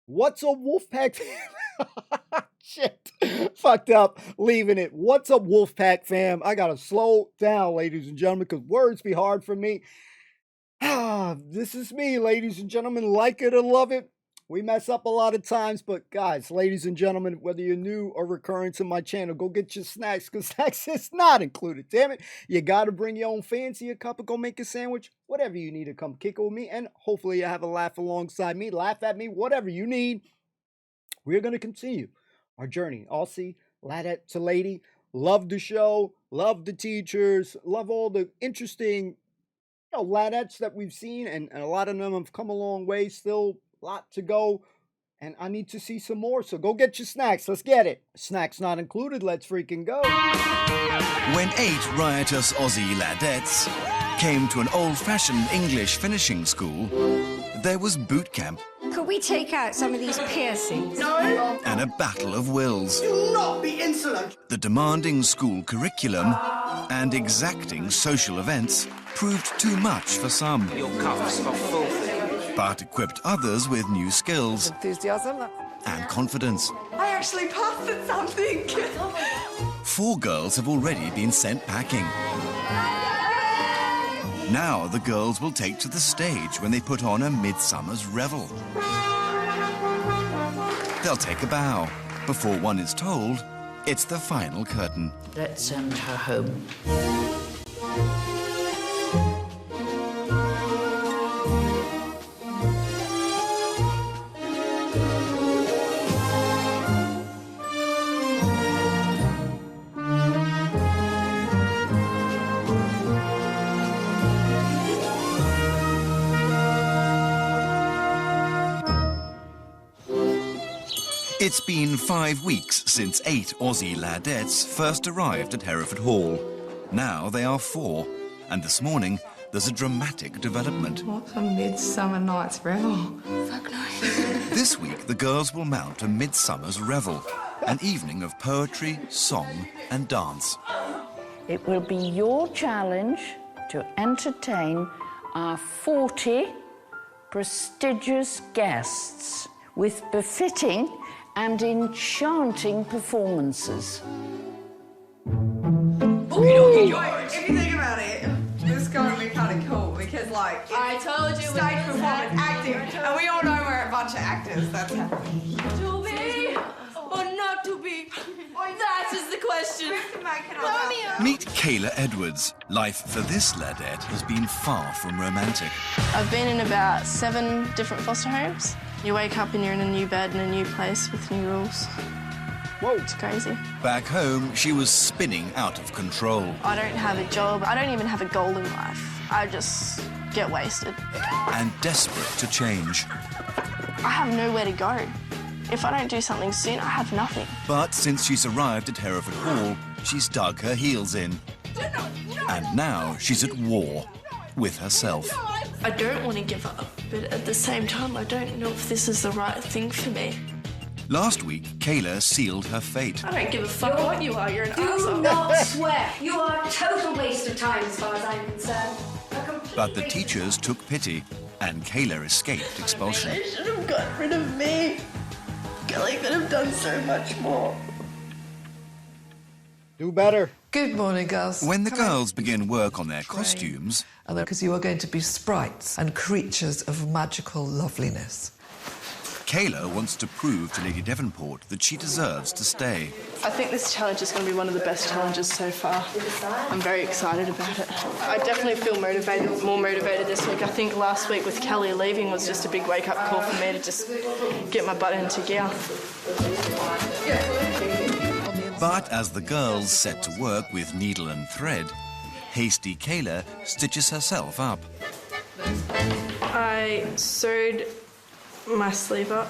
What's a Wolfpack fam? Shit. Fucked up. Leaving it. What's up, Wolfpack fam? I gotta slow down, ladies and gentlemen, because words be hard for me. This is me, ladies and gentlemen. Like it or love it. We mess up a lot of times, but guys, ladies and gentlemen, whether you're new or recurring to my channel, go get your snacks, because snacks is not included. Damn it. You gotta bring your own fancy a cup and go make a sandwich. Whatever you need to come kick it with me, and hopefully you have a laugh alongside me. Laugh at me, whatever you need. We're gonna continue our journey. Aussie, Ladette to lady. Love the show, love the teachers, love all the interesting Ladettes that we've seen, and a lot of them have come a long way. Still a lot to go, and I need to see some more. So go get your snacks. Let's get it. Snacks not included. Let's freaking go. When 8 riotous Aussie ladettes came to an old-fashioned English finishing school, there was boot camp. Could we take out some of these piercings? No! And a battle of wills. Do not be insolent! The demanding school curriculum and exacting social events proved too much for some. Your cuffs are filthy. But equipped others with new skills Enthusiasm. and confidence. I actually passed at something. 4 girls have already been sent packing. Now the girls will take to the stage when they put on a midsummer's revel. They'll take a bow before one is told it's the final curtain. Let's send her home. It's been 5 weeks since 8 Aussie ladettes first arrived at Hereford Hall. Now they are 4, and this morning there's a dramatic development. What's a Midsummer Night's Revel? Fuck no. This week the girls will mount a midsummer's revel, an evening of poetry, song and dance. It will be your challenge to entertain our 40 prestigious guests with befitting and enchanting performances. If you think about it, this is going to be kind of cool because, like, I told you, stage performance, acting, and we all know we're a bunch of actors. That's happening. to be or not to be. That is the question. Meet Kayla Edwards. Life for this ladette has been far from romantic. I've been in about 7 different foster homes. You wake up and you're in a new bed in a new place with new rules. Whoa. It's crazy. Back home, she was spinning out of control. I don't have a job. I don't even have a goal in life. I just get wasted. And desperate to change. I have nowhere to go. If I don't do something soon, I have nothing. But since she's arrived at Hereford Hall, she's dug her heels in. And now she's at war with herself. I don't want to give up, but at the same time, I don't know if this is the right thing for me. Last week, Kayla sealed her fate. I don't give a fuck what you are. You're an Do asshole. not swear. You are a total waste of time as far as I'm concerned. But the teachers took pity, and Kayla escaped expulsion. They should have got rid of me. Kelly could have done so much more. Do better. Good morning, girls. When the girls begin work on their costumes, Because you are going to be sprites and creatures of magical loveliness. Kayla wants to prove to Lady Devonport that she deserves to stay. I think this challenge is going to be one of the best challenges so far. I'm very excited about it. I definitely feel motivated, more motivated this week. I think last week with Kelly leaving was just a big wake-up call for me to just get my butt into gear. But as the girls set to work with needle and thread, hasty Kayla stitches herself up. I sewed my sleeve up.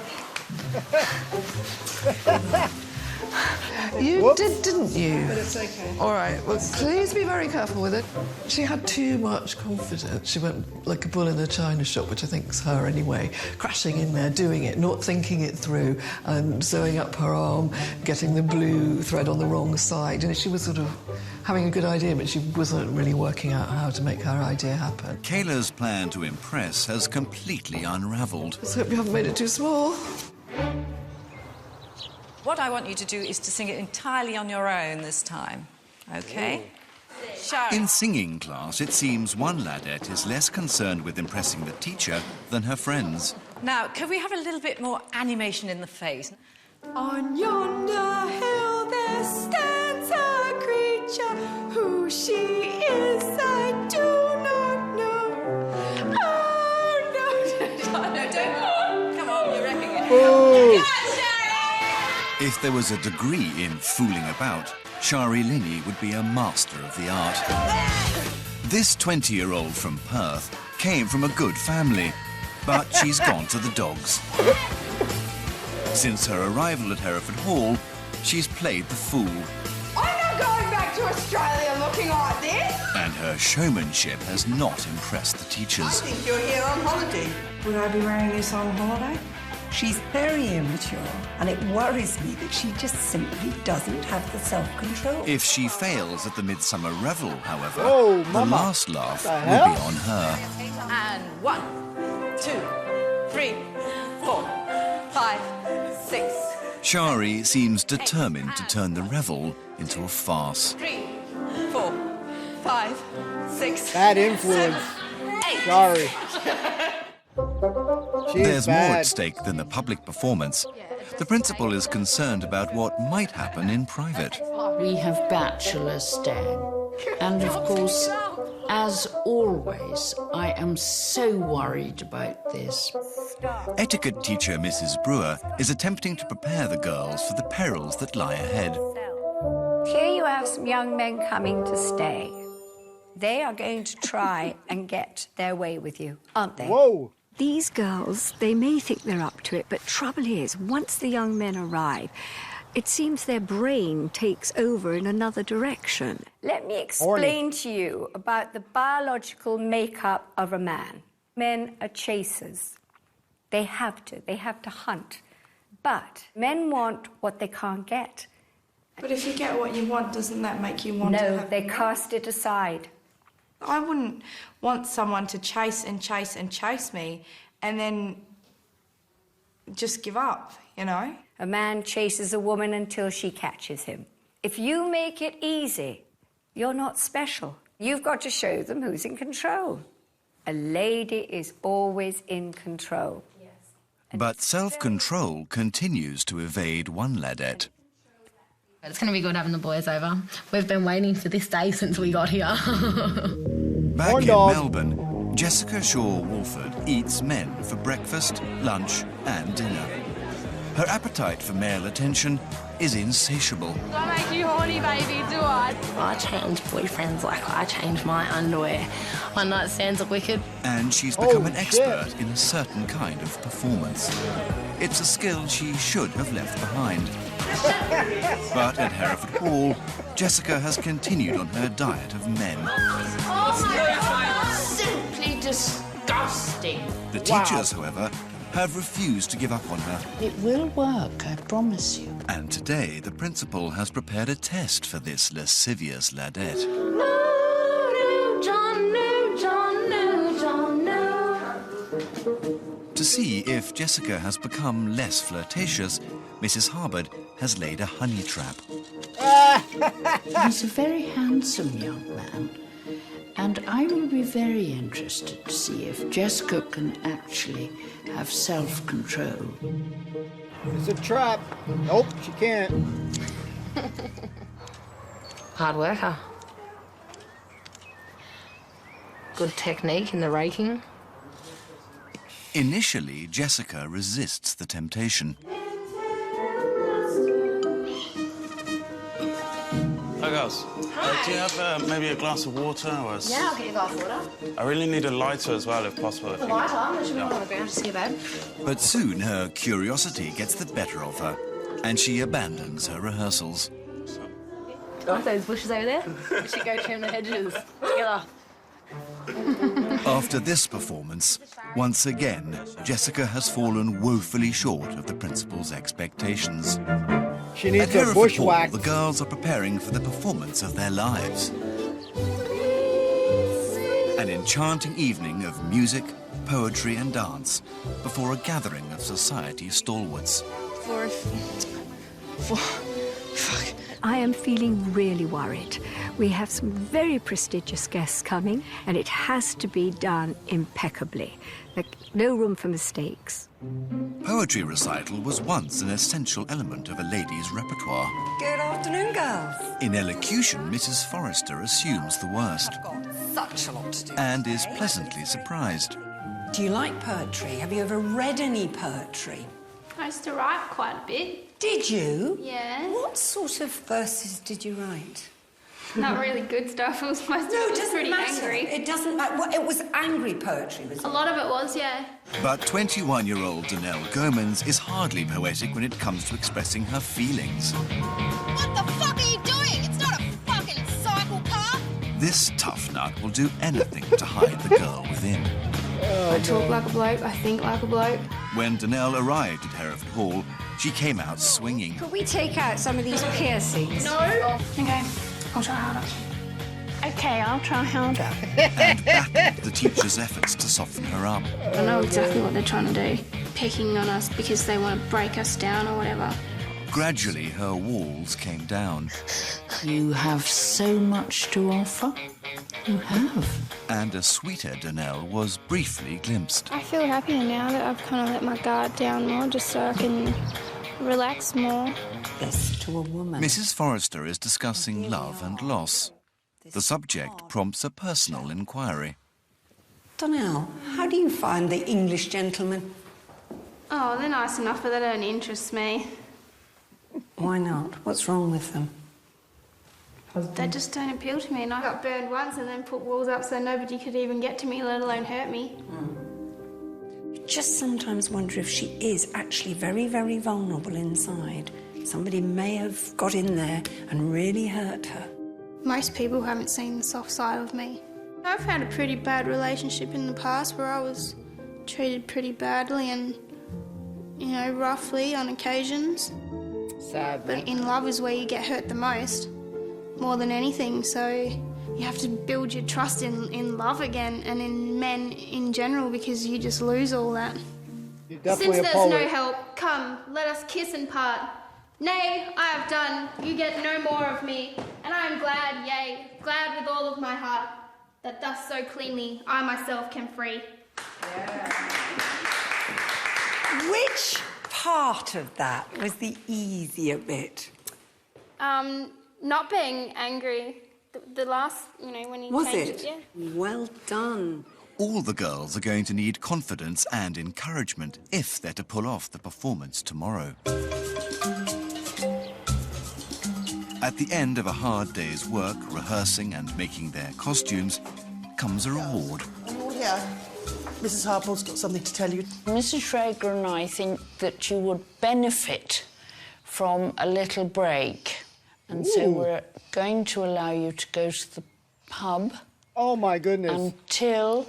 You did, didn't you? But it's okay. All right, well, please be very careful with it. She had too much confidence. She went like a bull in a china shop, which I think's her anyway, crashing in there, doing it, not thinking it through, and sewing up her arm, getting the blue thread on the wrong side. And she was sort of having a good idea, but she wasn't really working out how to make her idea happen. Kayla's plan to impress has completely unravelled. Let's hope you haven't made it too small. What I want you to do is to sing it entirely on your own this time, OK? In singing class, it seems one ladette is less concerned with impressing the teacher than her friends. Now, can we have a little bit more animation in the face? On yonder hill there stands a creature. Who she is, I do not know. Oh, no. No, don't. Come on, you're wrecking it. Ooh. If there was a degree in fooling about, Shari Linney would be a master of the art. This 20-year-old from Perth came from a good family, but she's gone to the dogs. Since her arrival at Hereford Hall, she's played the fool. I'm not going back to Australia looking like this. And her showmanship has not impressed the I teachers. think you're here on holiday. Would I be wearing this on holiday? She's very immature, and it worries me that she just simply doesn't have the self-control. If she fails at the Midsummer Revel, however, Oh, the mama. last laugh The will hell? be on her. And 1, 2, 3, 4, 5, 6. Shari seems determined to turn the revel into a farce. 3, 4, 5, 6. Bad influence. 7, 8. Sorry. She's There's more bad. at stake than the public performance. The principal is concerned about what might happen in private. We have bachelor stag. And of course, as always, I am so worried about this. Etiquette teacher Mrs. Brewer is attempting to prepare the girls for the perils that lie ahead. Here you have some young men coming to stay. They are going to try and get their way with you, aren't they? Whoa. These girls, they may think they're up to it, but trouble is, once the young men arrive, it seems their brain takes over in another direction. Let me explain to you about the biological makeup of a man. Men are chasers. They have to hunt. But men want what they can't get. But if you get what you want, doesn't that make you want to No, have they more? cast it aside. I wouldn't want someone to chase and chase and chase me and then just give up, you know? A man chases a woman until she catches him. If you make it easy, you're not special. You've got to show them who's in control. A lady is always in control. But self-control continues to evade one ladette. It's going to be good having the boys over. We've been waiting for this day since we got here. Back in Melbourne, Jessica Shaw-Wolford eats men for breakfast, lunch and dinner. Her appetite for male attention is insatiable. Do I make you horny, baby? Do I? I change boyfriends like I change my underwear. One night stands are wicked. And she's become an expert in a certain kind of performance. It's a skill she should have left behind. But at Hereford Hall, Jessica has continued on her diet of men. Oh my God! Simply disgusting. The teachers, however, have refused to give up on her. It will work, I promise you. And today, the principal has prepared a test for this lascivious ladette. No, John, no, John, no, John, no. To see if Jessica has become less flirtatious, Mrs. Harbord has laid a honey trap. He's a very handsome young man, and I will be very interested to see if Jessica can actually have self-control. It's a trap. Nope, she can't. Hard worker. Good technique in the raking. Initially, Jessica resists the temptation. Hi, girls. Do you have maybe a glass of water? Or Yeah, I'll get you a glass of water. I really need a lighter as well, if possible. The lighter? There should be one on the ground. Just here, babe. But soon her curiosity gets the better of her, and she abandons her rehearsals. Like those bushes over there? We should go trim the hedges together. After this performance, once again, Jessica has fallen woefully short of the principal's expectations. She needs At a Hereford Hall, bushwhack. the girls are preparing for the performance of their lives. An enchanting evening of music, poetry and dance before a gathering of society stalwarts. For Fuck. I am feeling really worried. We have some very prestigious guests coming, and it has to be done impeccably. Like, no room for mistakes. Poetry recital was once an essential element of a lady's repertoire. Good afternoon, girls. In elocution, Mrs. Forrester assumes the worst Such a lot to do. and is pleasantly surprised. Do you like poetry? Have you ever read any poetry? I used to write quite a bit. Did you? Yeah. What sort of verses did you write? Not really good stuff. It was most of it was pretty angry. It doesn't matter. Well, it was angry poetry, was it? A lot of it was, yeah. But 21-year-old Danelle Gomans is hardly poetic when it comes to expressing her feelings. What the fuck are you doing? It's not a fucking cycle car. This tough nut will do anything to hide the girl within. I talk like a bloke, I think like a bloke. When Danelle arrived at Hereford Hall, she came out swinging. Could we take out some of these piercings? No. Okay, I'll try harder. Okay, I'll try harder. And battled the teacher's efforts to soften her up. I know exactly what they're trying to do. Picking on us because they want to break us down or whatever. Gradually, her walls came down. You have so much to offer. You have. And a sweeter Danelle was briefly glimpsed. I feel happier now that I've kind of let my guard down more just so I can relax more. This to a woman. Mrs. Forrester is discussing love and loss. The subject prompts a personal inquiry. Danelle, how do you find the English gentlemen? Oh, they're nice enough, but they don't interest me. Why not? What's wrong with them? They just don't appeal to me, and I got burned once and then put walls up so nobody could even get to me, let alone hurt me. You just sometimes wonder if she is actually very, very vulnerable inside. Somebody may have got in there and really hurt her. Most people haven't seen the soft side of me. I've had a pretty bad relationship in the past where I was treated pretty badly and, you know, roughly on occasions. Sad. But in love is where you get hurt the most, more than anything. So you have to build your trust in love again and in men in general because you just lose all that. Since there's no help, come, let us kiss and part. Nay, I have done. You get no more of me. And I am glad, yea, glad with all of my heart, that thus so cleanly I myself can free. Which part of that was the easier bit? Not being angry. The last, you know, when you Was changed it? Yeah. Well done. All the girls are going to need confidence and encouragement if they're to pull off the performance tomorrow. At the end of a hard day's work, rehearsing and making their costumes, comes a reward. Yeah. Mrs. Harpold's got something to tell you. Mrs. Schrager and I think that you would benefit from a little break. And so we're going to allow you to go to the pub. Oh, my goodness. Until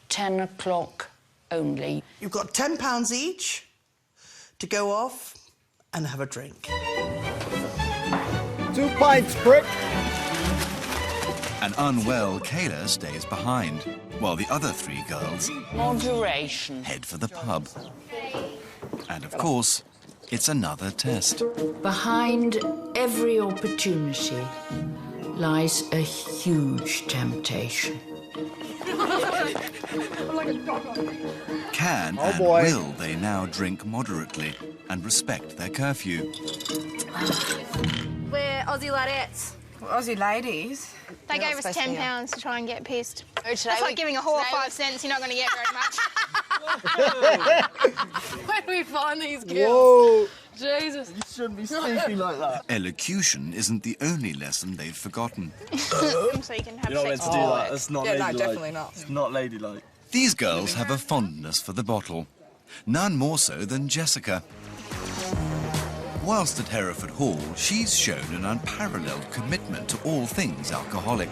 10 o'clock only. You've got £10 each to go off and have a drink. 2 pints, prick. An unwell Kayla stays behind, while the other 3 girls Moderation. head for the pub. And of course, it's another test. Behind every opportunity lies a huge temptation. Can and will they now drink moderately and respect their curfew? We're Aussie Ladettes. Aussie ladies. They gave us £10 to try and get pissed. That's like giving a whore 5 cents. You're not going to get very much. Where do we find these girls? Whoa. Jesus. You shouldn't be speaking like that. Elocution isn't the only lesson they've forgotten. So you can have You're not meant to do that. That's not ladylike. No, definitely not. It's not ladylike. These girls have a fondness for the bottle. None more so than Jessica. Whilst at Hereford Hall, she's shown an unparalleled commitment to all things alcoholic.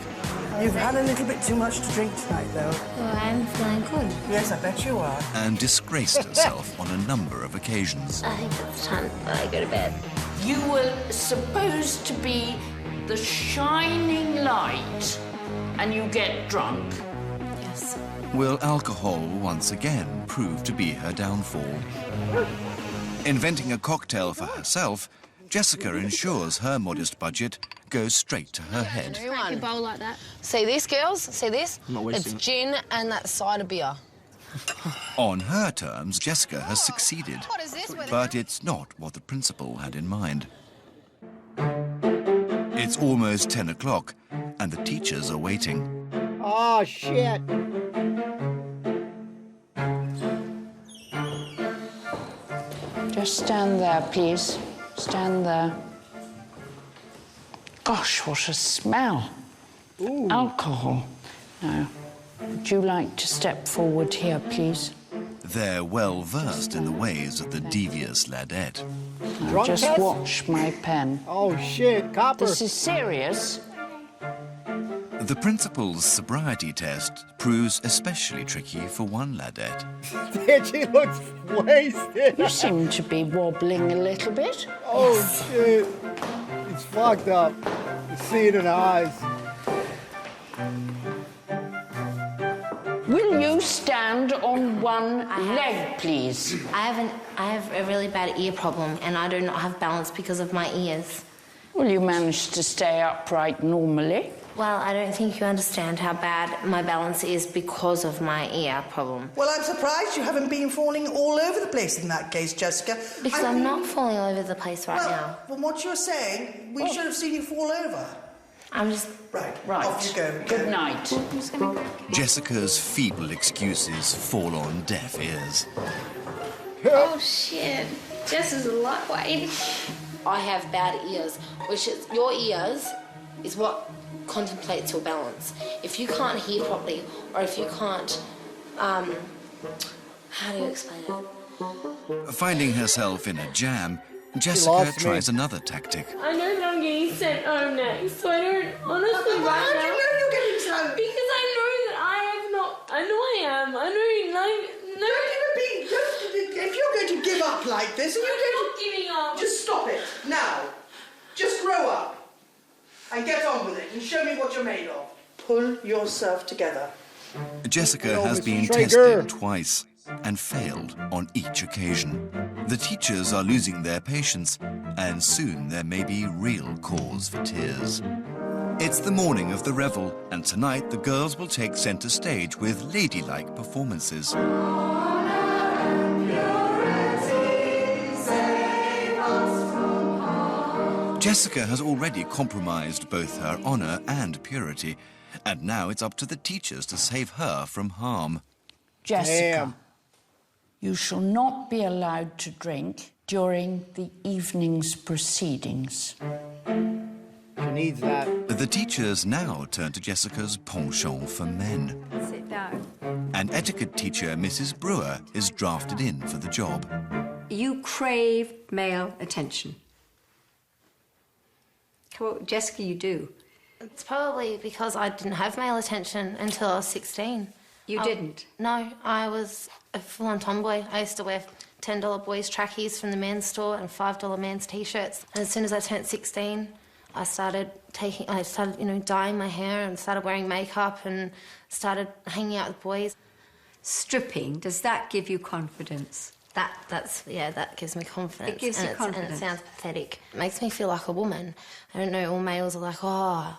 You've had a little bit too much to drink tonight, though. Well, I'm feeling good. Yes, I bet you are. And disgraced herself on a number of occasions. I think it's time that I go to bed. You were supposed to be the shining light, and you get drunk. Yes. Will alcohol once again prove to be her downfall? Inventing a cocktail for herself, Jessica ensures her modest budget goes straight to her head. Crack your bowl like that. See this, girls? See this? I'm not wasting It's it. gin and that cider beer. On her terms, Jessica has succeeded, What is this? but it's not what the principal had in mind. It's almost 10 o'clock, and the teachers are waiting. Oh, shit. Just stand there, please. Stand there. Gosh, what a smell. Ooh. Alcohol. Now, would you like to step forward here, please? They're well versed in the ways of the devious Ladette. Now, Drunk just test? watch my pen. Oh, shit, copper. This is serious. The principal's sobriety test proves especially tricky for one Ladette. She looks wasted. You seem to be wobbling a little bit. Oh, shit. It's fucked up. You see it in her eyes. Will you stand on one leg, please? I have a really bad ear problem, and I do not have balance because of my ears. Will you manage to stay upright normally? Well, I don't think you understand how bad my balance is because of my ear problem. Well, I'm surprised you haven't been falling all over the place in that case, Jessica. Because I'm not falling all over the place right well, now. From what you're saying, we should have seen you fall over. I'm just... Right, Right. off you go. Good night. Jessica's feeble excuses fall on deaf ears. Oh, shit. Jess is a lightweight. I have bad ears, which is... Your ears is what contemplates your balance. If you can't hear properly, or if you can't... how do you explain it? Finding herself in a jam, Jessica tries another tactic. I know that I'm getting sent home next, so I don't honestly right How now. do you know you're getting sent? Because I know that I have not. I know I am. I know, like, no. If you're going to give up like this, and I'm you're going not giving up. Just stop it now. Just grow up and get on with it and show me what you're made of. Pull yourself together. Jessica has been Traeger. tested twice and failed on each occasion. The teachers are losing their patience, and soon there may be real cause for tears. It's the morning of the revel, and tonight the girls will take centre stage with ladylike performances. Jessica has already compromised both her honour and purity, and now it's up to the teachers to save her from harm. Jessica, you shall not be allowed to drink during the evening's proceedings. She needs that. The teachers now turn to Jessica's penchant for men. Sit down. An etiquette teacher, Mrs. Brewer, is drafted in for the job. You crave male attention. Well, Jessica, you do. It's probably because I didn't have male attention until I was 16. You didn't? No, I was a full-on tomboy. I used to wear $10 boys' trackies from the men's store and $5 men's T-shirts. And as soon as I turned 16, I started, dyeing my hair and started wearing makeup and started hanging out with boys. Stripping, does that give you confidence? That gives me confidence. It gives you confidence. And it sounds pathetic. It makes me feel like a woman. I don't know, all males are like, I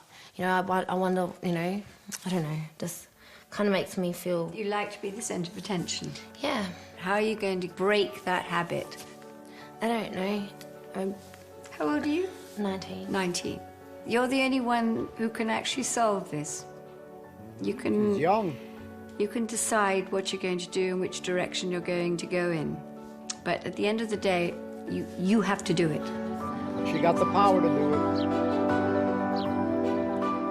wonder, I don't know, just kind of makes me feel... You like to be the centre of attention? Yeah. How are you going to break that habit? I don't know. How old are you? 19. 19. You're the only one who can actually solve this. You can... She's young. You can decide what you're going to do and which direction you're going to go in. But at the end of the day, you have to do it. She got the power to do it.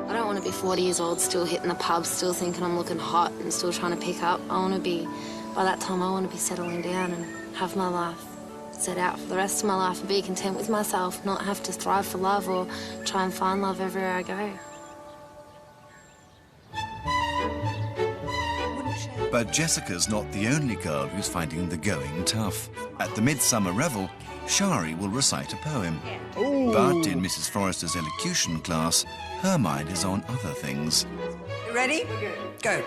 I don't want to be 40 years old, still hitting the pub, still thinking I'm looking hot and still trying to pick up. By that time, I want to be settling down and have my life set out for the rest of my life and be content with myself, not have to strive for love or try and find love everywhere I go. But Jessica's not the only girl who's finding the going tough. At the Midsummer Revel, Shari will recite a poem. Ooh. But in Mrs. Forrester's elocution class, her mind is on other things. Ready? Go.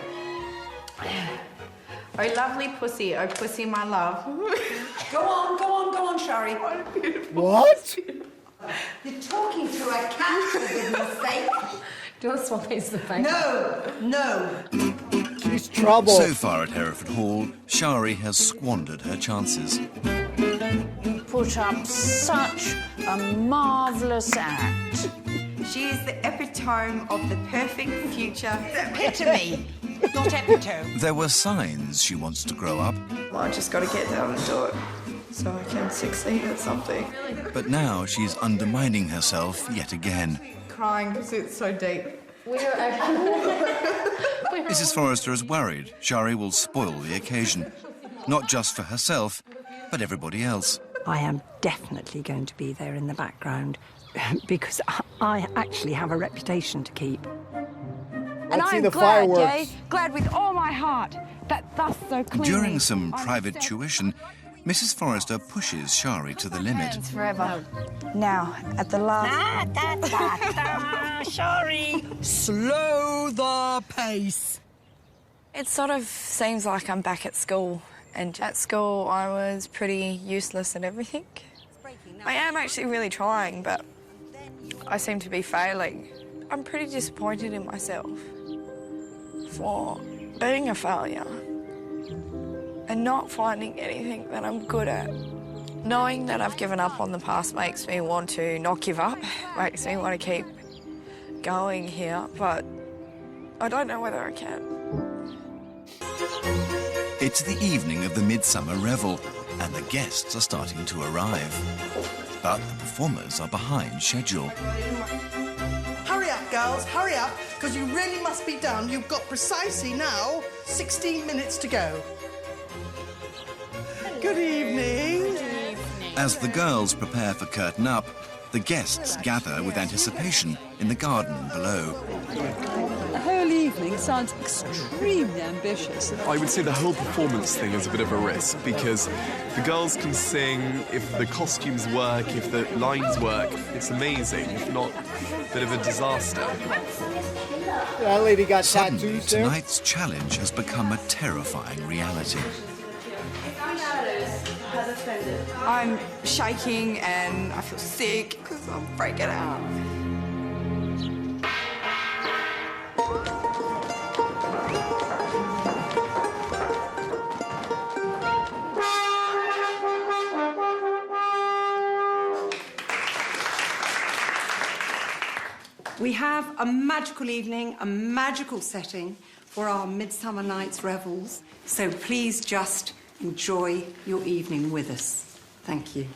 Oh, lovely pussy. Oh, pussy, my love. Go on, Shari. What? You're talking to a cat, for goodness sake. Do you want to swap piece of paper? No. She's trouble. So far at Hereford Hall, Shari has squandered her chances. You put up such a marvellous act. She is the epitome of the perfect future. Epitome, not epitome. There were signs she wants to grow up, Well, I just got to get down and do it so I can succeed at something. but now she's undermining herself yet again. Crying because it's so deep. Mrs. Forrester is worried Shari will spoil the occasion, not just for herself, but everybody else. I am definitely going to be there in the background because I actually have a reputation to keep. And I'm glad, Jay, glad with all my heart that thus so cleanly... During some private tuition, Mrs. Forrester pushes Shari to the limit. Forever. Now, at the last... Sorry. Slow the pace. It sort of seems like I'm back at school, and at school I was pretty useless at everything. I am actually really trying, but I seem to be failing. I'm pretty disappointed in myself for being a failure and not finding anything that I'm good at. Knowing that I've given up on the past makes me want to not give up, makes me want to keep going here, but I don't know whether I can. It's the evening of the Midsummer Revel, and the guests are starting to arrive. But the performers are behind schedule. Hurry up, girls, hurry up, because you really must be done. You've got precisely now 16 minutes to go. Good evening. As the girls prepare for curtain up, the guests gather with anticipation in the garden below. The whole evening sounds extremely ambitious. I would say the whole performance thing is a bit of a risk because the girls can sing, if the costumes work, if the lines work, it's amazing. If not, a bit of a disaster. That lady got Suddenly, tattoos there. tonight's challenge has become a terrifying reality. I'm shaking and I feel sick because I'm breaking out. We have a magical evening, a magical setting for our Midsummer Night's revels. So please just enjoy your evening with us. Thank you.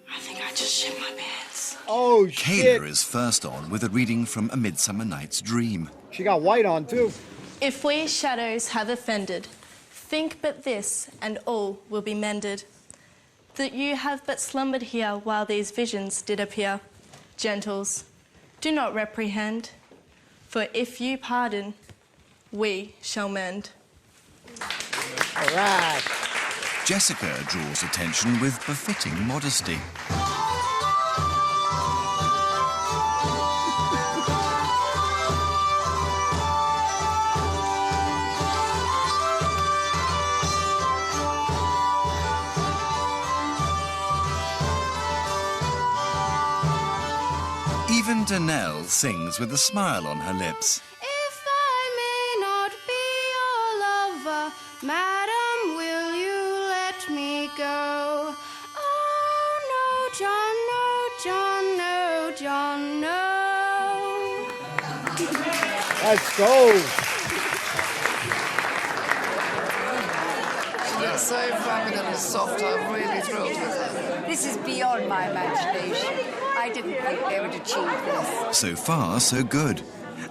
I think I just shit my pants. Oh, shit. Kayla is first on with a reading from A Midsummer Night's Dream. She got white on, too. If we shadows have offended, think but this, and all will be mended. That you have but slumbered here while these visions did appear. Gentles, do not reprehend, for if you pardon, we shall mend. All right. Jessica draws attention with befitting modesty. Even Danelle sings with a smile on her lips. If I may not be your lover, madam, will you let me go? Oh, no, John, no, John, no, John, no. Let's go. She looks so feminine and soft. I'm really thrilled with her. This is beyond my imagination. I didn't think they would achieve this. So far, so good.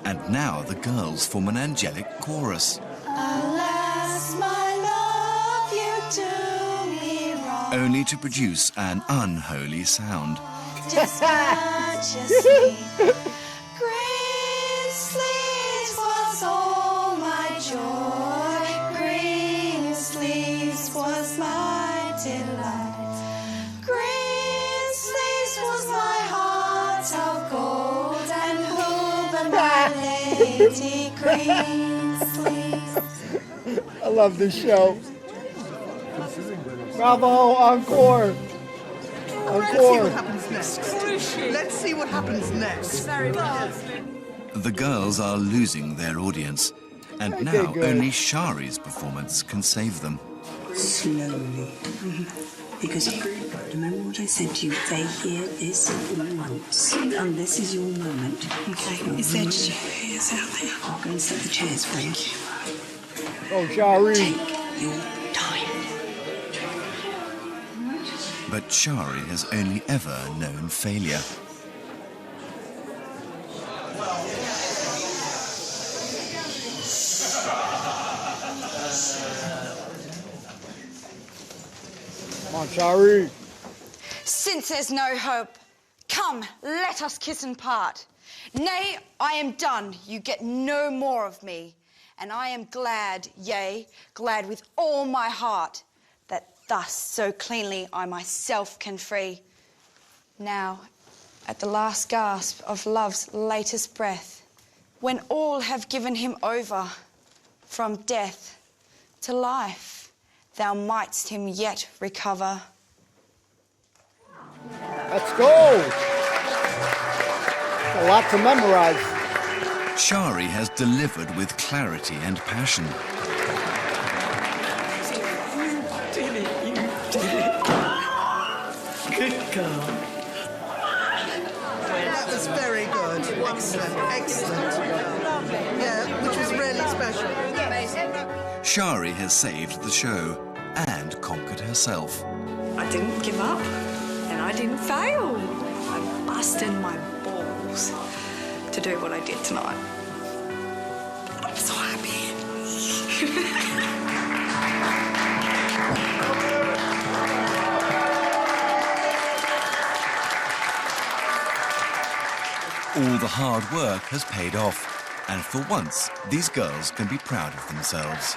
And now the girls form an angelic chorus. Alas, my love, you do me wrong. Only to produce an unholy sound. Just me. Green sleeves was all my joy. Green sleeves was my delight. Green sleeves was my heart of gold. And who but my lady green sleeves? I love this show. Bravo, encore. Let's see what happens next. Let's see what happens next. The girls are losing their audience, and Okay, now good. only Shari's performance can save them. Slowly. Because remember what I said to you, they hear this all once. And this is your moment. Okay, is there chairs out there? I'll go and set the chairs for you. Oh, Shari. Take your time. But Shari has only ever known failure. Come on, Shari. Since there's no hope, come, let us kiss and part. Nay, I am done. You get no more of me. And I am glad, yea, glad with all my heart, that thus so cleanly I myself can free. Now, at the last gasp of love's latest breath, when all have given him over, from death to life, thou mightst him yet recover. Let's go. A lot to memorize. Shari has delivered with clarity and passion. You did it, you did it. Good girl. That was very good. Excellent, excellent. Yeah, which was really special. Shari has saved the show and conquered herself. I didn't give up, and I didn't fail. I busted my balls to do what I did tonight. I'm so happy. All the hard work has paid off, and for once, these girls can be proud of themselves.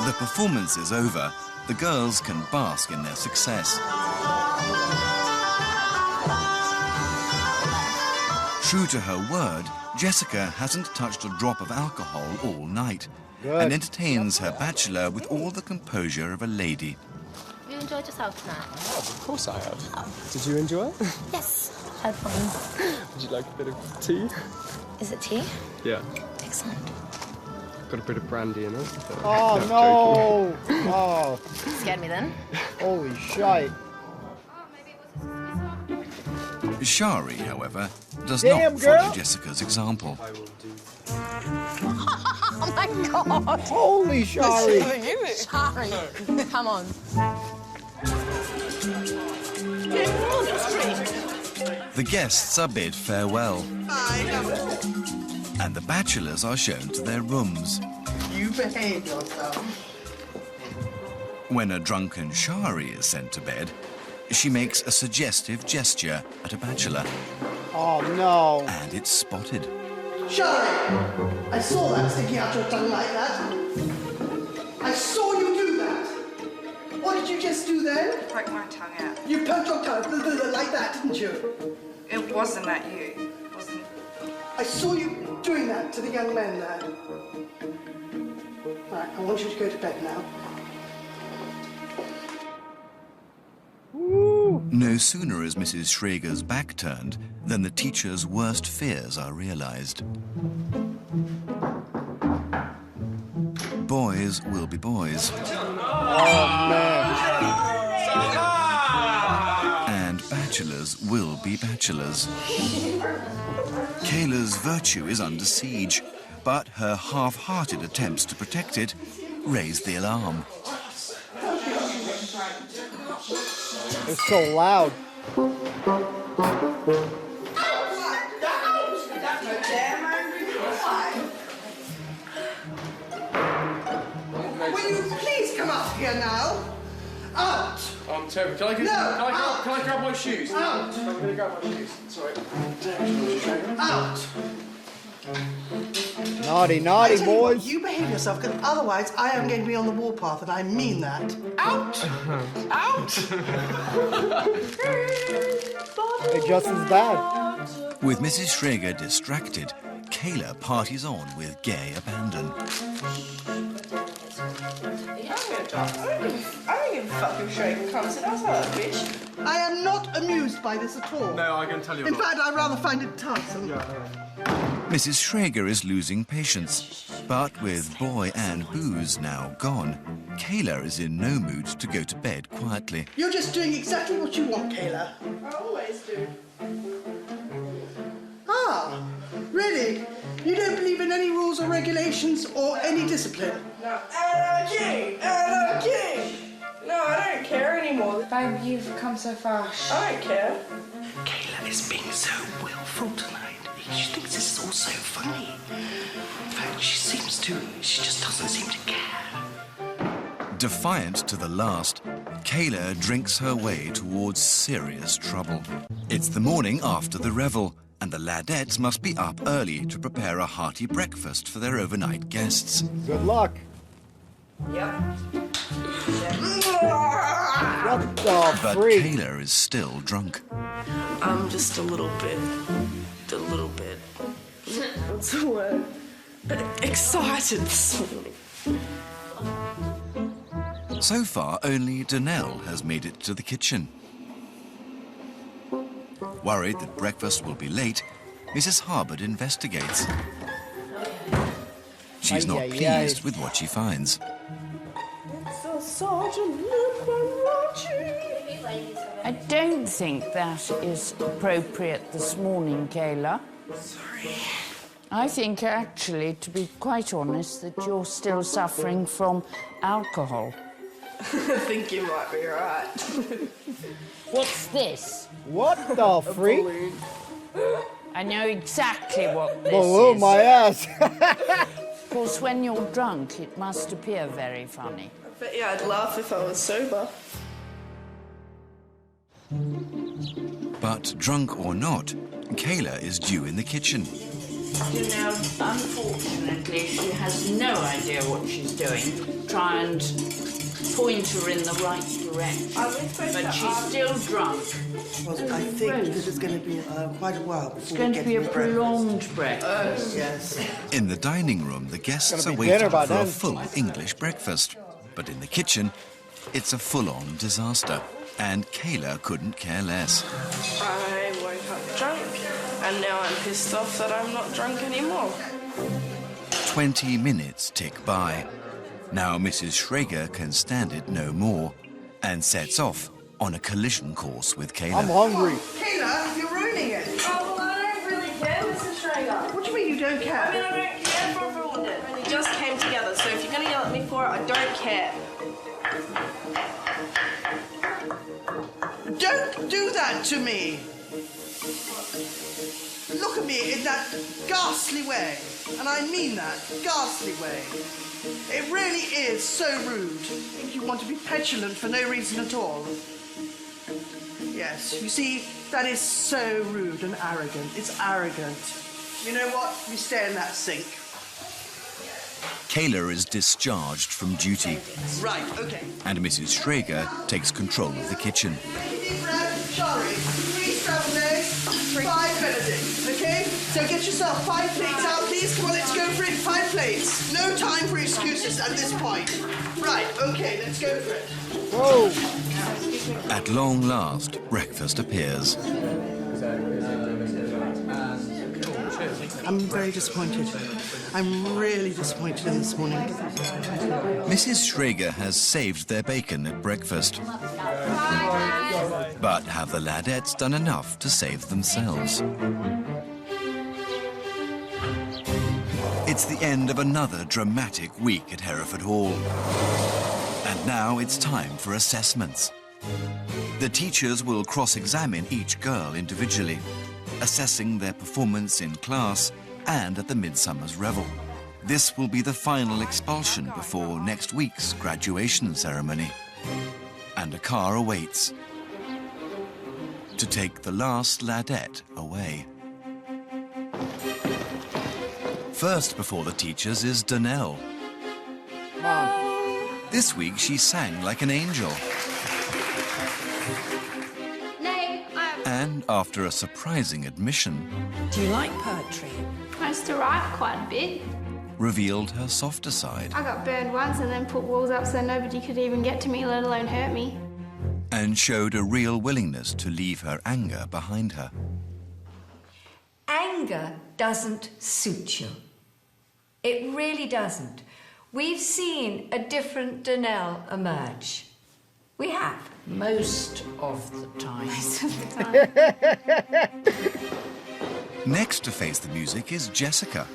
The performance is over. The girls can bask in their success. True to her word, Jessica hasn't touched a drop of alcohol all night and entertains her bachelor with all the composure of a lady. You enjoyed yourself tonight? Of course I have. Did you enjoy it? Yes, had fun. Would you like a bit of tea? Is it tea? Yeah. Excellent. Got a bit of brandy in it. Oh, no. Oh. Scared me then? Holy shite. Shari, however, does Damn, not girl. follow Jessica's example. Oh my God! Holy Shari! Shari, come on. The guests are bid farewell, and the bachelors are shown to their rooms. You behave yourself. When a drunken Shari is sent to bed, she makes a suggestive gesture at a bachelor. Oh, no. And it's spotted. Shari, I saw that sticking out your tongue like that. I saw you do that. What did you just do then? Poke my tongue out. You poked your tongue like that, didn't you? It wasn't at you. It wasn't. I saw you doing that to the young men there. Right, I want you to go to bed now. No sooner is Mrs. Schrager's back turned than the teacher's worst fears are realized. Boys will be boys. Oh, man. And bachelors will be bachelors. Kayla's virtue is under siege, but her half-hearted attempts to protect it raise the alarm. It's so loud. Will you please come up here now? Out! I'm terrible. Can I grab my shoes? Out! I'm going to grab my shoes. Sorry. Out! Naughty, naughty, I tell you what, boys. you behave yourself, because otherwise I am going to be on the warpath, and I mean that. Out! Out! It just as bad. With Mrs. Schrager distracted, Kayla parties on with gay abandon. I don't give a fuck if Schrager comes and I'll tell that bitch. I am not amused by this at all. No, I can tell you In not. fact, I rather find it tiresome. Mrs. Schrager is losing patience, but with boy and booze now gone, Kayla is in no mood to go to bed quietly. You're just doing exactly what you want, Kayla. I always do. Ah, really? You don't believe in any rules or regulations or any discipline? No, anarchy! Anarchy! No, I don't care anymore. Babe, you've come so far. I don't care. Kayla is being so willful tonight. She thinks this is all so funny. In fact, she just doesn't seem to care. Defiant to the last, Kayla drinks her way towards serious trouble. It's the morning after the revel, and the Ladettes must be up early to prepare a hearty breakfast for their overnight guests. Good luck. Yep. What the But freak? Kayla is still drunk. I'm just a little bit, what's the word? Excited this morning. So far, only Danelle has made it to the kitchen. Worried that breakfast will be late, Mrs. Harbord investigates. She's not pleased with what she finds. I don't think that is appropriate this morning, Kayla. Sorry. I think, actually, to be quite honest, that you're still suffering from alcohol. I think you might be right. What's this? What the freak? I know exactly what this Balloon is. my ass. Of course, when you're drunk, it must appear very funny. But yeah, I'd laugh if I was sober. But drunk or not, Kayla is due in the kitchen. You know, unfortunately, she has no idea what she's doing. Try and point her in the right direction. But she's still drunk. Well, I think this is going to be quite a while before It's going to be a prolonged breakfast. Yes. In the dining room, the guests It's are gonna be waiting dinner for by a then. full English breakfast. But in the kitchen, it's a full-on disaster. And Kayla couldn't care less. I woke up drunk, and now I'm pissed off that I'm not drunk anymore. 20 minutes tick by. Now Mrs. Schrager can stand it no more and sets off on a collision course with Kayla. I'm hungry. Kayla, you're ruining it. Oh, well, I don't really care, Mrs. Schrager. What do you mean you don't care? I mean, I don't care if I've ruined it. We just came together, so if you're going to yell at me for it, I don't care. Don't do that to me. Look at me in that ghastly way. And I mean that, ghastly way. It really is so rude. I think you want to be petulant for no reason at all. Yes, you see, that is so rude and arrogant. It's arrogant. You know what? You stay in that sink. Kayla is discharged from duty, Right, okay. and Mrs. Schrager takes control of the kitchen. Deep breath, Charlie. 3 scrambled eggs, 5 Benedict. Okay? So get yourself 5 plates out, please. Come on, let's go for it. 5 plates. No time for excuses at this point. Right, okay, let's go for it. Whoa. At long last, breakfast appears. I'm very disappointed. I'm really disappointed in this morning. Mrs. Schrager has saved their bacon at breakfast. But have the Ladettes done enough to save themselves? It's the end of another dramatic week at Hereford Hall. And now it's time for assessments. The teachers will cross-examine each girl individually, assessing their performance in class and at the Midsummer's Revel. This will be the final expulsion before next week's graduation ceremony. And a car awaits to take the last Ladette away. First before the teachers is Danelle. This week she sang like an angel. And after a surprising admission, Do you like poetry? I used to write quite a bit. revealed her softer side I got burned once and then put walls up so nobody could even get to me, let alone hurt me. and showed a real willingness to leave her anger behind her. Anger doesn't suit you. It really doesn't. We've seen a different Donnell emerge. We have. Most of the time. Next to face the music is Jessica.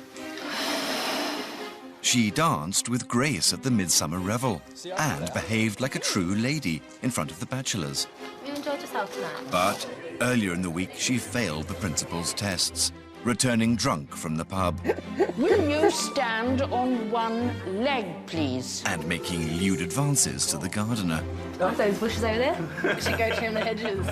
She danced with grace at the Midsummer Revel and behaved like a true lady in front of the bachelors. You enjoyed yourself tonight? But earlier in the week, she failed the principal's tests, returning drunk from the pub Will you stand on one leg, please? and making lewd advances to the gardener. Oh, those bushes over there? We should go trim the hedges.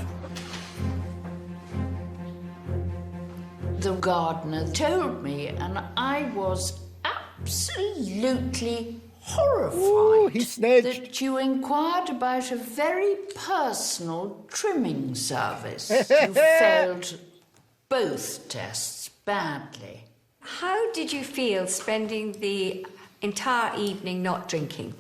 The gardener told me, and I was absolutely horrified Ooh, he snitched. that you inquired about a very personal trimming service. You failed both tests badly. How did you feel spending the entire evening not drinking?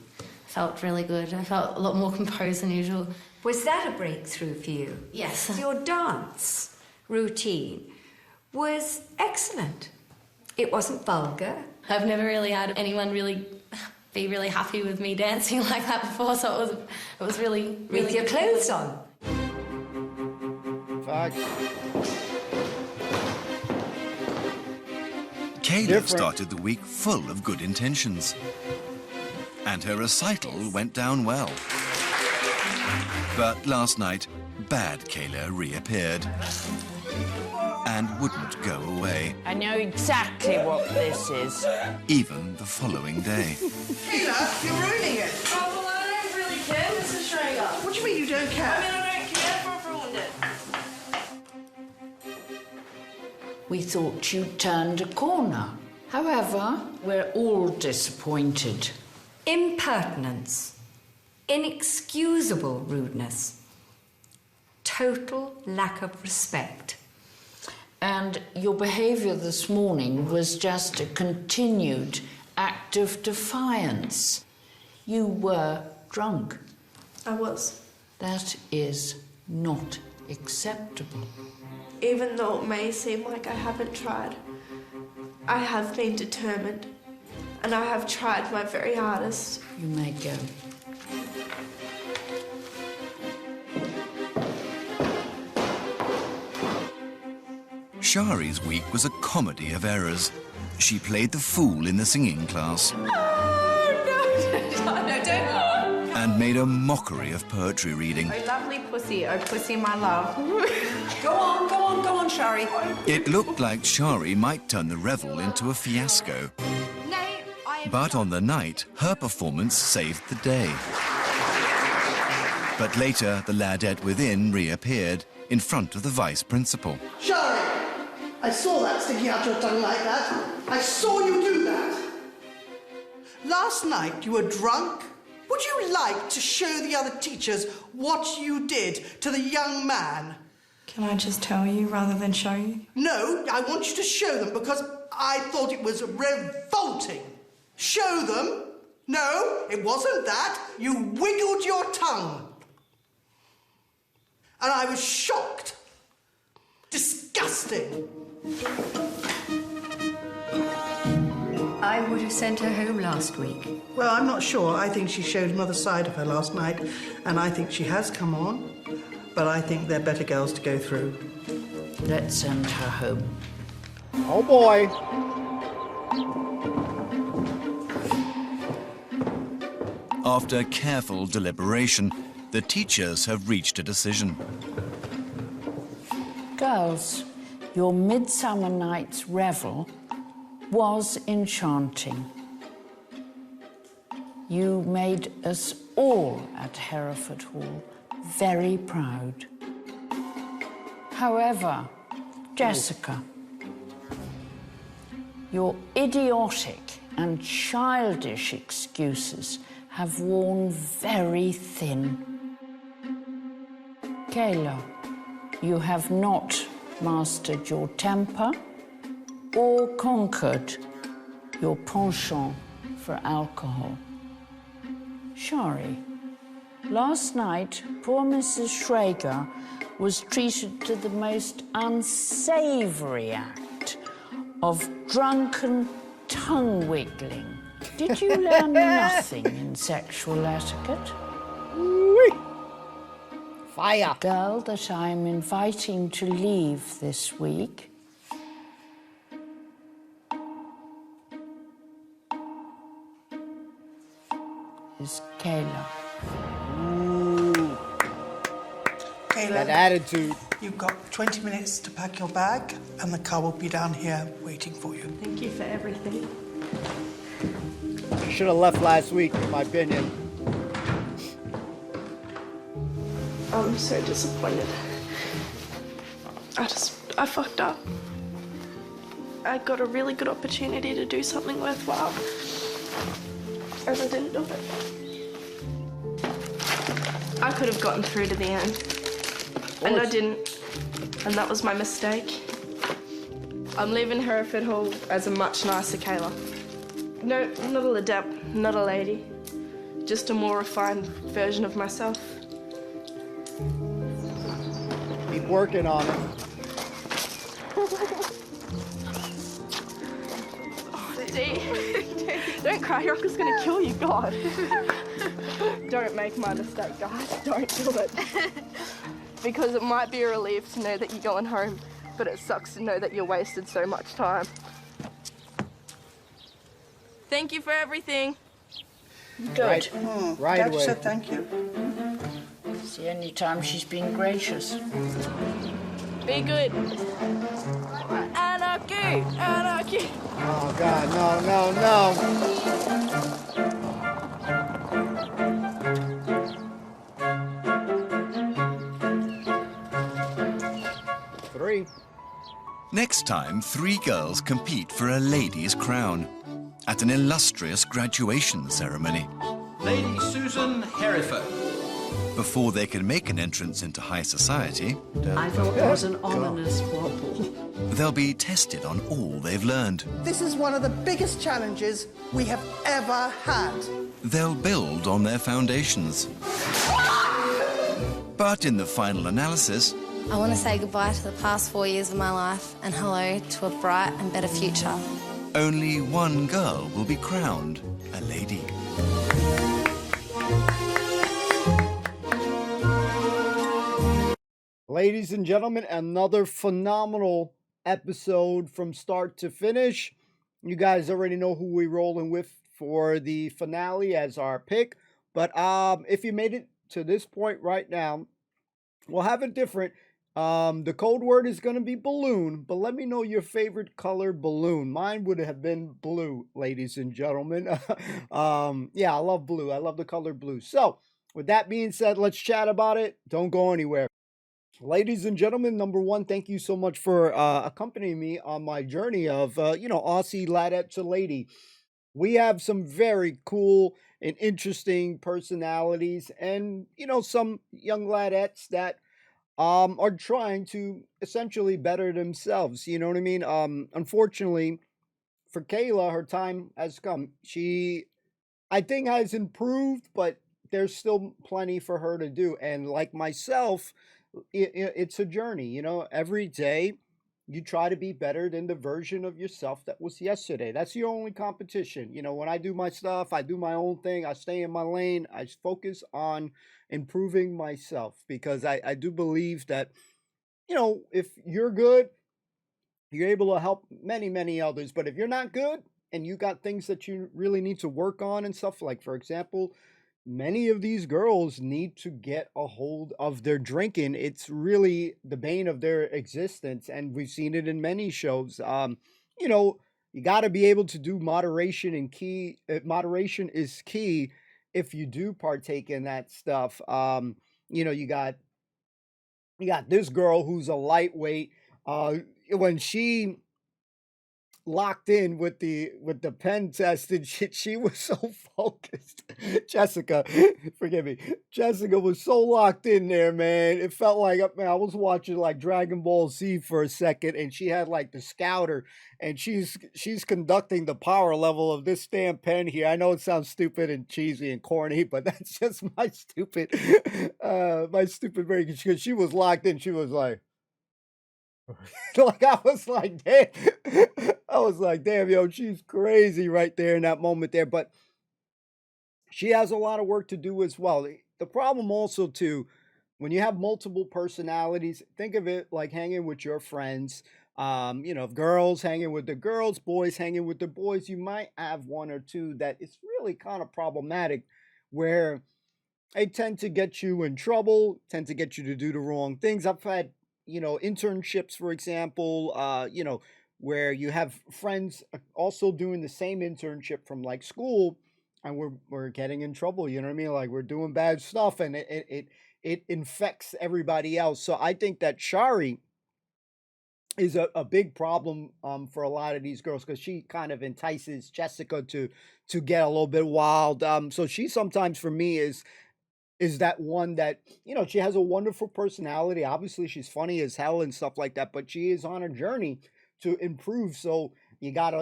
Felt really good. I felt a lot more composed than usual. Was that a breakthrough for you? Yes. Your dance routine was excellent. It wasn't vulgar. I've never really had anyone really be really happy with me dancing like that before, so it was really, really With your good. clothes on. Fuck. Kayla started the week full of good intentions. And her recital went down well. But last night, bad Kayla reappeared and wouldn't go away, I know exactly what this is. even the following day. Kayla, you're ruining it. Oh, well, I don't really care, Mrs. Schrager. What do you mean you don't care? I don't care for ruined it. We thought you turned a corner. However, we're all disappointed. Impertinence. Inexcusable rudeness. Total lack of respect. And your behaviour this morning was just a continued act of defiance. You were drunk. I was. That is not acceptable. Even though it may seem like I haven't tried, I have been determined, and I have tried my very hardest. You may go. Shari's week was a comedy of errors. She played the fool in the singing class Oh, no, don't. and made a mockery of poetry reading. Oh, lovely pussy. Oh, pussy, my love. Go on, Shari. It looked like Shari might turn the revel into a fiasco. Nay, I am... But on the night, her performance saved the day. But later, the ladette within reappeared in front of the vice principal. Shari, I saw that sticking out your tongue like that. I saw you do that. Last night you were drunk. Would you like to show the other teachers what you did to the young man? Can I just tell you rather than show you? No, I want you to show them because I thought it was revolting. Show them. No, it wasn't that. You wiggled your tongue. And I was shocked. Disgusting. I would have sent her home last week. Well, I'm not sure. I think she showed another side of her last night, and I think she has come on. But I think they're better girls to go through. Let's send her home. Oh boy. After careful deliberation, the teachers have reached a decision. Girls, your Midsummer Night's revel was enchanting. You made us all at Hereford Hall very proud. However, Jessica, your idiotic and childish excuses have worn very thin. Kayla, You have not mastered your temper or conquered your penchant for alcohol. Shari, last night, poor Mrs. Schrager was treated to the most unsavoury act of drunken tongue-wiggling. Did you learn nothing in sexual etiquette? Fire. The girl that I'm inviting to leave this week is Kayla. Ooh. Kayla, That attitude. you've got 20 minutes to pack your bag, and the car will be down here waiting for you. Thank you for everything. Should have left last week, in my opinion. I'm so disappointed. I fucked up. I got a really good opportunity to do something worthwhile, and I didn't do it. I could have gotten through to the end, and I didn't, and that was my mistake. I'm leaving Hereford Hall as a much nicer Kayla. No, not a Ladette, not a lady, just a more refined version of myself. Keep working on it. Don't cry, your uncle's gonna kill you, God. Don't make my mistake, guys. Don't do it. Because it might be a relief to know that you're going home, but it sucks to know that you wasted so much time. Thank you for everything. Good. Right Dad away. said thank you. It's the only time she's been gracious. Be good. Anarchy! Anarchy! Oh, God, no, no. 3. Next time, 3 girls compete for a lady's crown at an illustrious graduation ceremony. Lady Susan Hereford. Before they can make an entrance into high society, I thought there was an ominous wobble. they'll be tested on all they've learned. This is one of the biggest challenges we have ever had. They'll build on their foundations. But in the final analysis, I want to say goodbye to the past 4 years of my life and hello to a bright and better future. only one girl will be crowned a lady. Ladies and gentlemen, another phenomenal episode from start to finish. You guys already know who we're rolling with for the finale as our pick. But if you made it to this point right now, we'll have it different. The code word is going to be balloon, but let me know your favorite color balloon. Mine would have been blue, ladies and gentlemen. Yeah, I love blue. I love the color blue. So with that being said, let's chat about it. Don't go anywhere. Ladies and gentlemen, number one, thank you so much for accompanying me on my journey of, Aussie Ladette to lady. We have some very cool and interesting personalities and, some young ladettes that are trying to essentially better themselves. You know what I mean? Unfortunately, for Kayla, her time has come. She, I think, has improved, but there's still plenty for her to do. And like myself, it's a journey. Every day you try to be better than the version of yourself that was yesterday. That's your only competition. When I do my stuff, I do my own thing. I stay in my lane. I focus on improving myself because I do believe that, if you're good, you're able to help many, many others. But if you're not good and you got things that you really need to work on and stuff, like, for example, many of these girls need to get a hold of their drinking. It's really the bane of their existence, and we've seen it in many shows. You got to be able to do moderation, and moderation is key if you do partake in that stuff. You got this girl who's a lightweight. When she locked in with the pen test and shit. She was so focused. Jessica, forgive me. Jessica was so locked in there, man. It felt like, man, I was watching like Dragon Ball Z for a second, and she had like the scouter, and she's conducting the power level of this damn pen here. I know it sounds stupid and cheesy and corny, but that's just my stupid brain. Because she was locked in. She was like, like I was like, damn, yo, she's crazy right there in that moment there. But she has a lot of work to do as well. The problem also too, when you have multiple personalities, think of it like hanging with your friends. Girls hanging with the girls, boys hanging with the boys. You might have one or two that it's really kind of problematic, where they tend to get you in trouble, tend to get you to do the wrong things. I've had internships, for example, where you have friends also doing the same internship from like school, and we're getting in trouble. You know what I mean? Like we're doing bad stuff, and it infects everybody else. So I think that Shari is a big problem for a lot of these girls, because she kind of entices Jessica to get a little bit wild. So she sometimes for me is that one that, she has a wonderful personality. Obviously, she's funny as hell and stuff like that, but she is on a journey to improve. So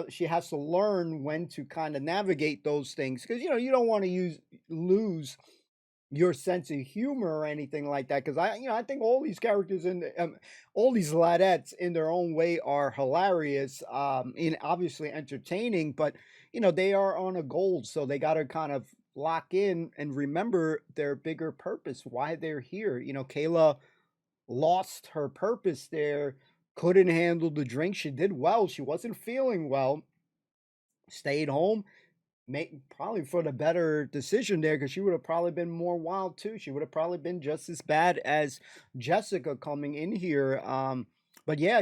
she has to learn when to kind of navigate those things, because, you don't want to lose your sense of humor or anything like that. Because I think all these characters all these ladettes in their own way are hilarious, and obviously entertaining, but, they are on a goal. So they got to kind of lock in and remember their bigger purpose, why they're here. Kayla lost her purpose there, couldn't handle the drink. She did well. She wasn't feeling well. Stayed home, probably for the better decision there, because she would have probably been more wild too. She would have probably been just as bad as Jessica coming in here. But yeah,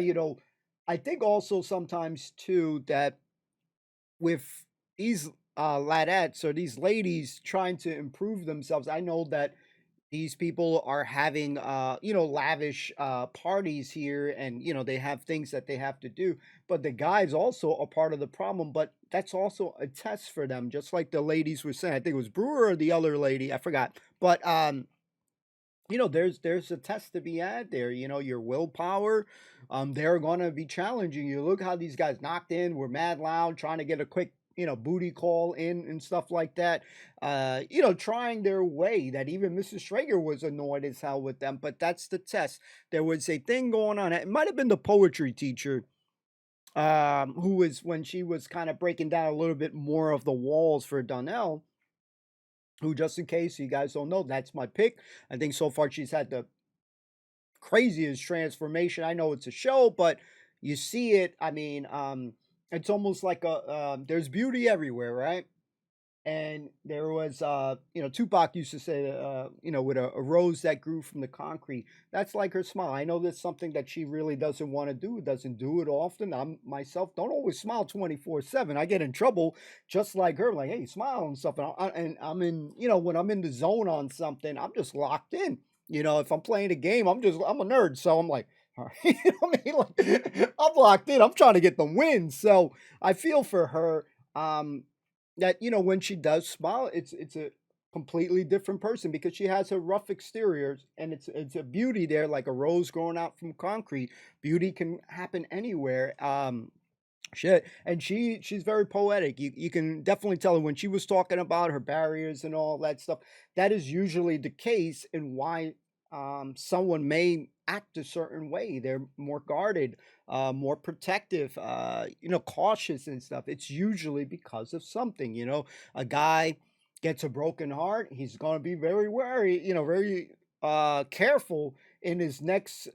I think also sometimes too that with these ladettes or these ladies trying to improve themselves, I know that these people are having lavish parties here, and they have things that they have to do, but the guys also are part of the problem. But that's also a test for them, just like the ladies were saying. I think it was Brewer or the other lady, I forgot, but there's a test to be had there. Your willpower, they're gonna be challenging you. Look how these guys knocked in, were mad loud, trying to get a quick booty call in and stuff like that, trying their way, that even Mrs. Schrager was annoyed as hell with them. But that's the test. There was a thing going on. It might have been the poetry teacher, who was, when she was kind of breaking down a little bit more of the walls for Donnell, who, just in case you guys don't know, that's my pick. I think so far she's had the craziest transformation. I know it's a show, but you see it. I mean, it's almost like there's beauty everywhere, right? And there was, Tupac used to say, with a rose that grew from the concrete, that's like her smile. I know that's something that she really doesn't want to do, doesn't do it often. I myself don't always smile 24/7. I get in trouble just like her, like, hey, smile and stuff. And I'm in, when I'm in the zone on something, I'm just locked in. If I'm playing a game, I'm a nerd. So I'm like, all right, I'm locked in. I'm trying to get the win. So I feel for her, that, when she does smile, it's a completely different person, because she has a rough exterior, and it's a beauty there, like a rose growing out from concrete. Beauty can happen anywhere. And she's very poetic. You can definitely tell her when she was talking about her barriers and all that stuff. That is usually the case, and why someone may act a certain way. They're more guarded, more protective, cautious and stuff. It's usually because of something. A guy gets a broken heart, he's going to be very wary, very careful in his next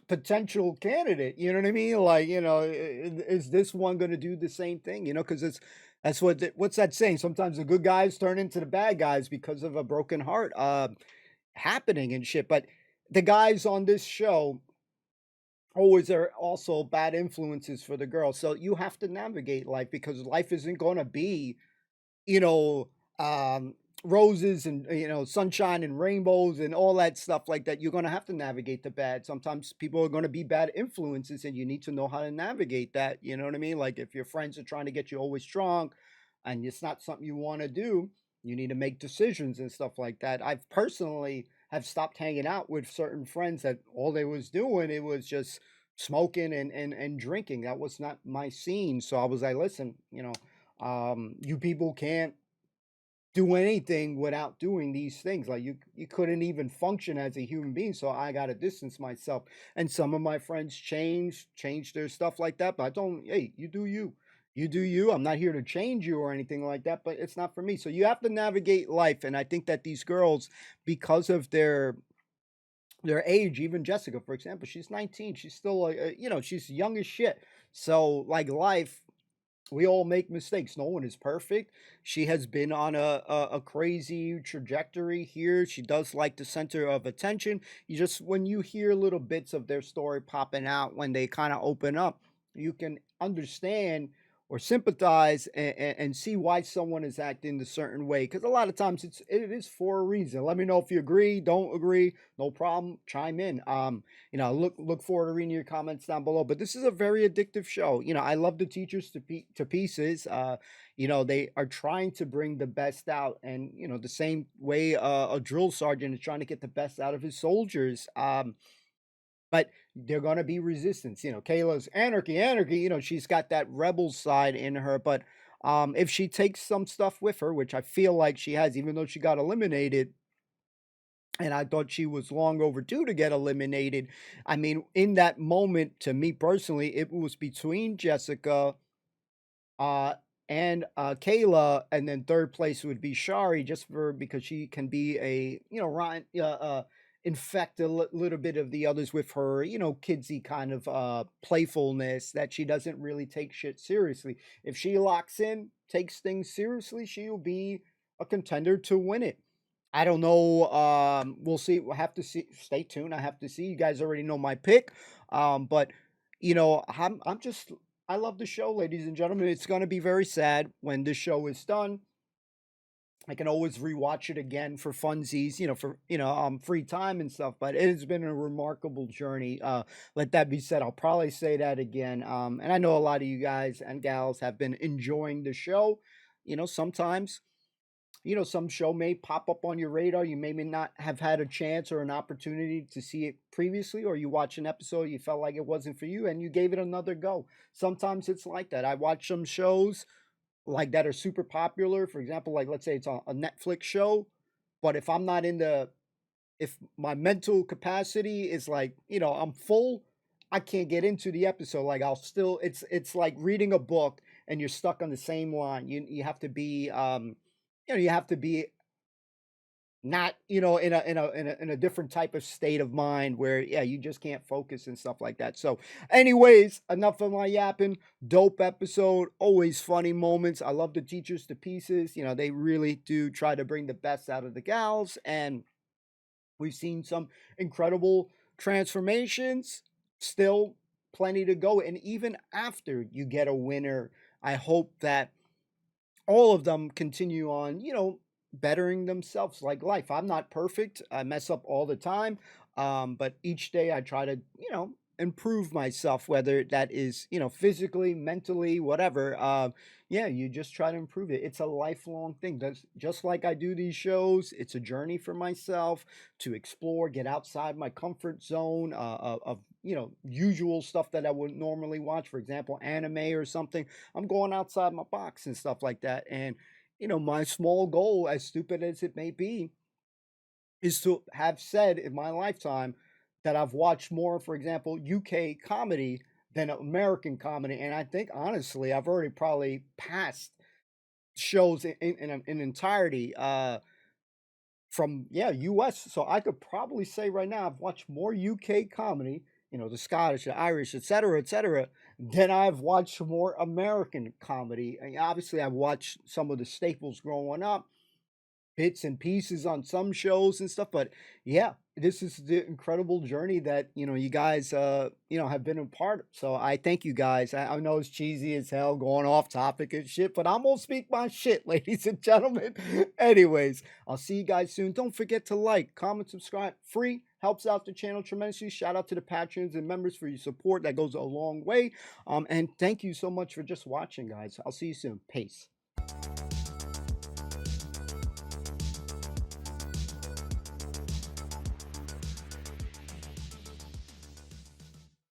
potential candidate. You know what I mean? Like, is this one going to do the same thing? Because that's what's that saying? Sometimes the good guys turn into the bad guys because of a broken heart happening and shit. But the guys on this show always are also bad influences for the girls. So you have to navigate life, because life isn't going to be, roses and sunshine and rainbows and all that stuff like that. You're going to have to navigate the bad. Sometimes people are going to be bad influences, and you need to know how to navigate that. You know what I mean? Like if your friends are trying to get you always strong and it's not something you want to do, you need to make decisions and stuff like that. I've personally have stopped hanging out with certain friends that all they was doing, it was just smoking and drinking. That was not my scene. So I was like, listen, you people can't do anything without doing these things. Like you couldn't even function as a human being. So I got to distance myself. And some of my friends changed their stuff like that. But I told them, hey, you do you. You do you. I'm not here to change you or anything like that, but it's not for me. So you have to navigate life. And I think that these girls, because of their age, even Jessica, for example, she's 19. She's still she's young as shit. So like life, we all make mistakes. No one is perfect. She has been on a crazy trajectory here. She does like the center of attention. You just, when you hear little bits of their story popping out, when they kind of open up, you can understand or sympathize and see why someone is acting a certain way. Because a lot of times it is for a reason. Let me know if you agree, don't agree, no problem, chime in. Look forward to reading your comments down below. But this is a very addictive show. I love the teachers to pieces. They are trying to bring the best out, and the same way a drill sergeant is trying to get the best out of his soldiers. But they're going to be resistance. Kayla's anarchy. She's got that rebel side in her. But if she takes some stuff with her, which I feel like she has, even though she got eliminated, and I thought she was long overdue to get eliminated. I mean, in that moment, to me personally, it was between Jessica and Kayla, and then third place would be Shari, just because she can be a infect a little bit of the others with her kidsy kind of playfulness, that she doesn't really take shit seriously. If she locks in, takes things seriously, she'll be a contender to win it. I don't know. We'll see. We'll have to see. Stay tuned. I have to see. You guys already know my pick. But I love the show, ladies and gentlemen. It's going to be very sad when this show is done. I can always rewatch it again for funsies, for free time and stuff. But it has been a remarkable journey. Let that be said. I'll probably say that again. And I know a lot of you guys and gals have been enjoying the show. Sometimes, some show may pop up on your radar. You may not have had a chance or an opportunity to see it previously, or you watch an episode, you felt like it wasn't for you, and you gave it another go. Sometimes it's like that. I watch some shows like that are super popular. For example, like let's say it's a Netflix show, but if I'm not if my mental capacity is like, I'm full, I can't get into the episode. Like it's like reading a book and you're stuck on the same line. You have to be you have to be not in a different type of state of mind where you just can't focus and stuff like that. So anyways, enough of my yapping. Dope episode, always funny moments. I love the teachers to pieces. They really do try to bring the best out of the gals, and we've seen some incredible transformations. Still plenty to go, and even after you get a winner, I hope that all of them continue on, bettering themselves. Like life, I'm not perfect. I mess up all the time. But each day I try to, improve myself, whether that is, physically, mentally, whatever. You just try to improve it. It's a lifelong thing. Just like I do these shows, it's a journey for myself to explore, get outside my comfort zone of usual stuff that I wouldn't normally watch. For example, anime or something. I'm going outside my box and stuff like that. And, my small goal, as stupid as it may be, is to have said in my lifetime that I've watched more, for example, UK comedy than American comedy. And I think, honestly, I've already probably passed shows in entirety from, US. So I could probably say right now I've watched more UK comedy, the Scottish, the Irish, etc., than I've watched more American comedy. And obviously, I've watched some of the staples growing up. bits and pieces on some shows and stuff, but yeah, this is the incredible journey that you guys have been a part of. So I thank you guys. I know it's cheesy as hell going off topic and shit, but I'm gonna speak my shit, ladies and gentlemen. Anyways, I'll see you guys soon. Don't forget to like, comment, subscribe. Free, helps out the channel tremendously. Shout out to the patrons and members for your support. That goes a long way. And thank you so much for just watching, guys. I'll see you soon. Peace.